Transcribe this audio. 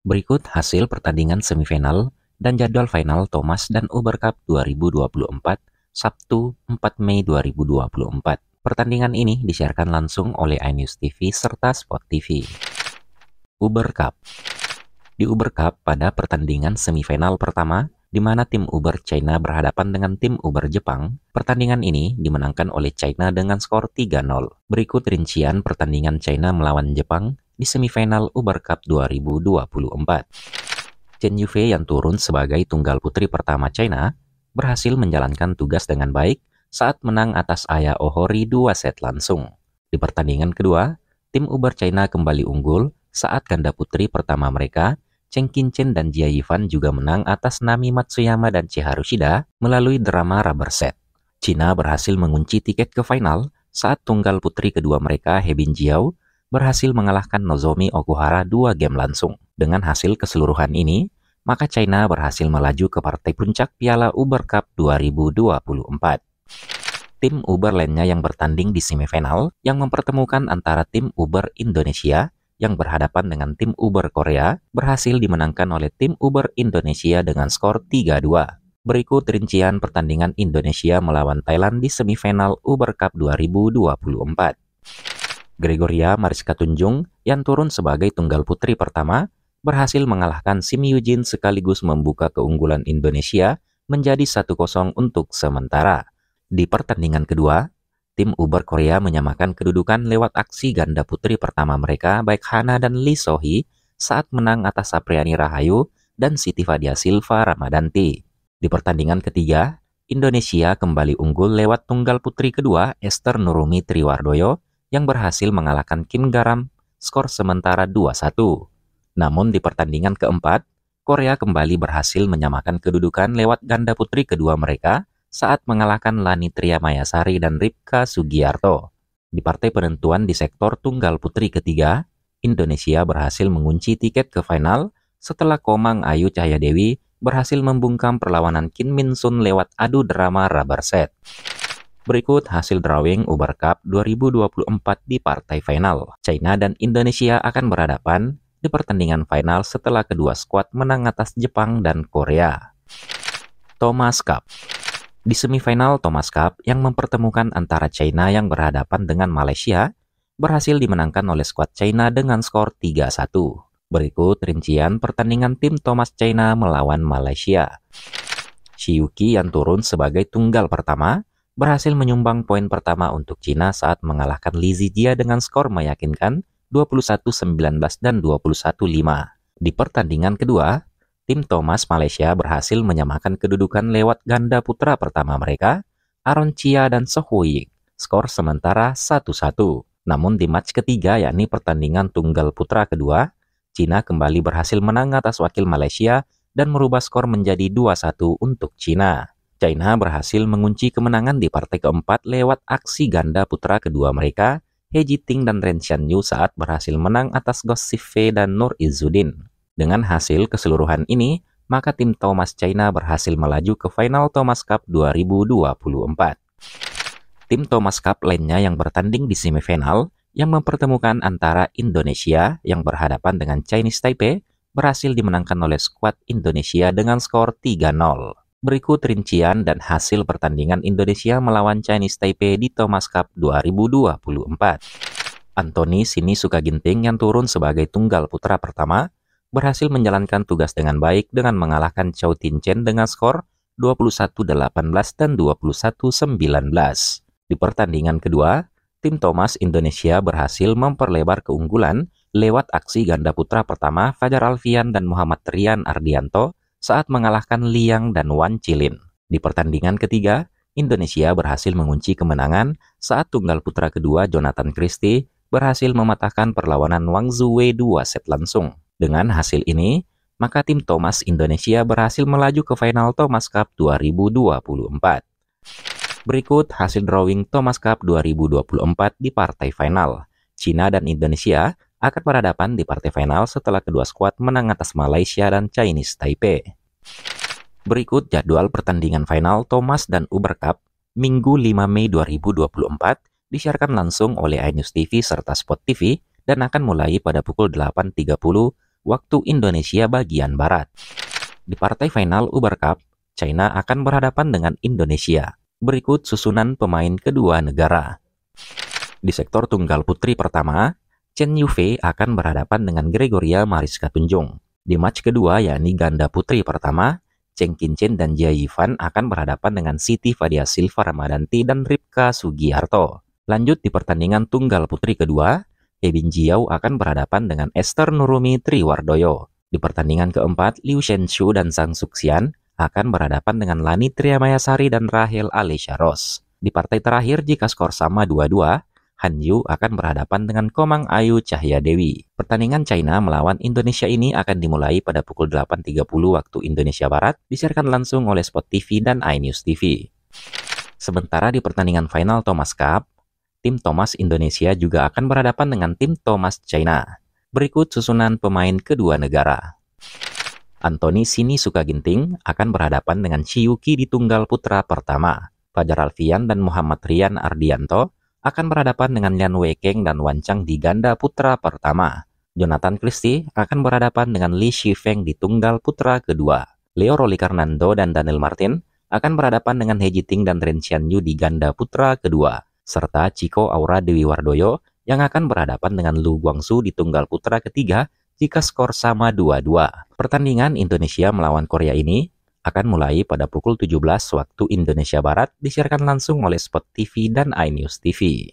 Berikut hasil pertandingan semifinal dan jadwal final Thomas dan Uber Cup 2024, Sabtu 4 Mei 2024. Pertandingan ini disiarkan langsung oleh iNews TV serta Sport TV. Uber Cup. Di Uber Cup pada pertandingan semifinal pertama, di mana tim Uber China berhadapan dengan tim Uber Jepang, pertandingan ini dimenangkan oleh China dengan skor 3-0. Berikut rincian pertandingan China melawan Jepang di semifinal Uber Cup 2024. Chen Yufei yang turun sebagai tunggal putri pertama China, berhasil menjalankan tugas dengan baik saat menang atas Aya Ohori 2 set langsung. Di pertandingan kedua, tim Uber China kembali unggul saat ganda putri pertama mereka, Cheng Qinchen dan Jia Yifan juga menang atas Nami Matsuyama dan Chiharu Shida melalui drama rubber set. China berhasil mengunci tiket ke final saat tunggal putri kedua mereka, He Binjiao, berhasil mengalahkan Nozomi Okuhara 2 game langsung. Dengan hasil keseluruhan ini, maka China berhasil melaju ke partai puncak Piala Uber Cup 2024. Tim Uber lainnya yang bertanding di semifinal yang mempertemukan antara tim Uber Indonesia yang berhadapan dengan tim Uber Korea berhasil dimenangkan oleh tim Uber Indonesia dengan skor 3-2. Berikut rincian pertandingan Indonesia melawan Thailand di semifinal Uber Cup 2024. Gregoria Mariska Tunjung yang turun sebagai tunggal putri pertama berhasil mengalahkan Sim Eugene sekaligus membuka keunggulan Indonesia menjadi 1-0 untuk sementara. Di pertandingan kedua, tim Uber Korea menyamakan kedudukan lewat aksi ganda putri pertama mereka baik Hana dan Lee So-hee saat menang atas Sapriani Rahayu dan Siti Fadia Silva Ramadanti. Di pertandingan ketiga, Indonesia kembali unggul lewat tunggal putri kedua Esther Nurumi Triwardoyo yang berhasil mengalahkan Kim Garam skor sementara 2-1. Namun di pertandingan keempat, Korea kembali berhasil menyamakan kedudukan lewat ganda putri kedua mereka saat mengalahkan Lani Triamayasari dan Ripka Sugiarto. Di partai penentuan di sektor tunggal putri ketiga, Indonesia berhasil mengunci tiket ke final setelah Komang Ayu Cahyadewi berhasil membungkam perlawanan Kim Min Sun lewat adu drama rubber set. Berikut hasil drawing Uber Cup 2024 di partai final. China dan Indonesia akan berhadapan di pertandingan final setelah kedua skuad menang atas Jepang dan Korea. Thomas Cup. Di semifinal Thomas Cup yang mempertemukan antara China yang berhadapan dengan Malaysia, berhasil dimenangkan oleh skuad China dengan skor 3-1. Berikut rincian pertandingan tim Thomas China melawan Malaysia. Shi Yuqi yang turun sebagai tunggal pertama, berhasil menyumbang poin pertama untuk China saat mengalahkan Li Zijia dengan skor meyakinkan 21-19 dan 21-5. Di pertandingan kedua, tim Thomas Malaysia berhasil menyamakan kedudukan lewat ganda putra pertama mereka, Aaron Chia dan Soh Woo-yik, skor sementara 1-1. Namun di match ketiga yakni pertandingan tunggal putra kedua, China kembali berhasil menang atas wakil Malaysia dan merubah skor menjadi 2-1 untuk China. China berhasil mengunci kemenangan di partai keempat lewat aksi ganda putra kedua mereka, He Jiting dan Ren Xianyu saat berhasil menang atas Goh Sifei dan Nur Izzuddin. Dengan hasil keseluruhan ini, maka tim Thomas China berhasil melaju ke final Thomas Cup 2024. Tim Thomas Cup lainnya yang bertanding di semifinal yang mempertemukan antara Indonesia yang berhadapan dengan Chinese Taipei berhasil dimenangkan oleh skuad Indonesia dengan skor 3-0. Berikut rincian dan hasil pertandingan Indonesia melawan Chinese Taipei di Thomas Cup 2024. Anthony Sinisuka Ginting yang turun sebagai tunggal putra pertama berhasil menjalankan tugas dengan baik dengan mengalahkan Chou Tin Chen dengan skor 21-18 dan 21-19. Di pertandingan kedua, tim Thomas Indonesia berhasil memperlebar keunggulan lewat aksi ganda putra pertama Fajar Alfian dan Muhammad Rian Ardianto saat mengalahkan Liang dan Wan Chilin. Di pertandingan ketiga, Indonesia berhasil mengunci kemenangan saat tunggal putra kedua Jonathan Christie berhasil mematahkan perlawanan Wang Zuwei 2 set langsung. Dengan hasil ini, maka tim Thomas Indonesia berhasil melaju ke final Thomas Cup 2024. Berikut hasil drawing Thomas Cup 2024 di partai final. China dan Indonesia akan berhadapan di partai final setelah kedua skuad menang atas Malaysia dan Chinese Taipei. Berikut jadwal pertandingan final Thomas dan Uber Cup Minggu 5 Mei 2024 disiarkan langsung oleh iNews TV serta Sport TV dan akan mulai pada pukul 8.30 waktu Indonesia bagian Barat. Di partai final Uber Cup, China akan berhadapan dengan Indonesia. Berikut susunan pemain kedua negara. Di sektor tunggal putri pertama, Chen Yufei akan berhadapan dengan Gregoria Mariska Tunjung. Di match kedua, yakni ganda putri pertama, Cheng Qinchen dan Jia Yifan akan berhadapan dengan Siti Fadia Silva Ramadanti dan Ripka Sugiharto. Lanjut di pertandingan tunggal putri kedua, Kevin Jiao akan berhadapan dengan Esther Nurumi Triwardoyo. Di pertandingan keempat, Liu Shenshu dan Sang Suxian akan berhadapan dengan Lani Triamayasari dan Rahel Alicia Ross. Di partai terakhir, jika skor sama 2-2, Han Yu akan berhadapan dengan Komang Ayu Cahya Dewi. Pertandingan China melawan Indonesia ini akan dimulai pada pukul 8.30 waktu Indonesia Barat, disiarkan langsung oleh Sport TV dan iNews TV. Sementara di pertandingan final Thomas Cup, tim Thomas Indonesia juga akan berhadapan dengan tim Thomas China. Berikut susunan pemain kedua negara. Anthony Sinisuka Ginting akan berhadapan dengan Chiyuki di tunggal putra pertama. Fajar Alfian dan Muhammad Rian Ardianto akan berhadapan dengan Lian Weikeng dan Wan Chang di ganda putra pertama. Jonathan Christie akan berhadapan dengan Li Shifeng di tunggal putra kedua. Leo Rolikarnando dan Daniel Martin akan berhadapan dengan He Jiting dan Ren Xianyu di ganda putra kedua. Serta Chico Aura Dewi Wardoyo yang akan berhadapan dengan Lu Guangsu di tunggal putra ketiga jika skor sama 2-2. Pertandingan Indonesia melawan Korea ini akan mulai pada pukul 17 waktu Indonesia Barat, disiarkan langsung oleh Sport TV dan iNews TV.